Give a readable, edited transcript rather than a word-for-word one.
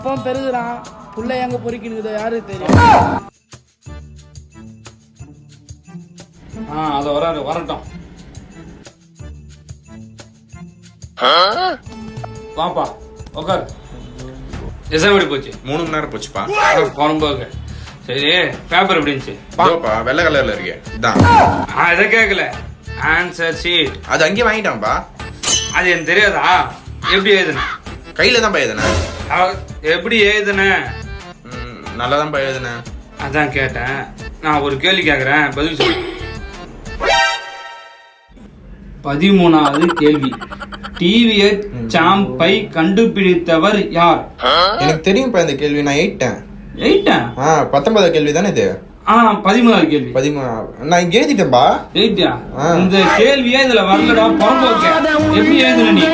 அப்பா பெருகுறான், புள்ள எங்க பொறிக்கினுக்குதோ யாருக்கு தெரியும். அது வரட்டும். வாப்பா உட்கார். எக்ஸாம் எப்படி போச்சு? 3 மணி நேரம் போச்சுப்பா. குழம்புக்கு சரி. பேப்பர் எப்படி இருந்துச்சு? வெள்ளை கலர்ல இருக்கு. இதை கேட்கல. ஆன்சர் ஷீட் அது அங்கேயே வாங்கிட்டான்ப்பா. அது எனக்கு தெரியாதா? எப்படி எழுதுன? கையில தான்ப்பா எழுதுனேன். எப்படி எழுதுன? நல்லா தான்ப்பா எழுதுனேன். அதான் கேட்டேன். நான் ஒரு கேள்வி கேட்கறேன், பதில் சொல்லு. 13வது கேள்வி. டிவிஎஸ் சாம்பை கண்டுபிடித்தவர் யார்? எனக்கு தெரியும்ப்பா இந்த கேள்வி. நான் 19வது கேள்வி தானே இது? 13வது கேள்வி. 13 நான் எழுதிட்டேன்பா. இந்த கேள்வியே இதுல வரலடா. எப்படி எழுதுன நீ?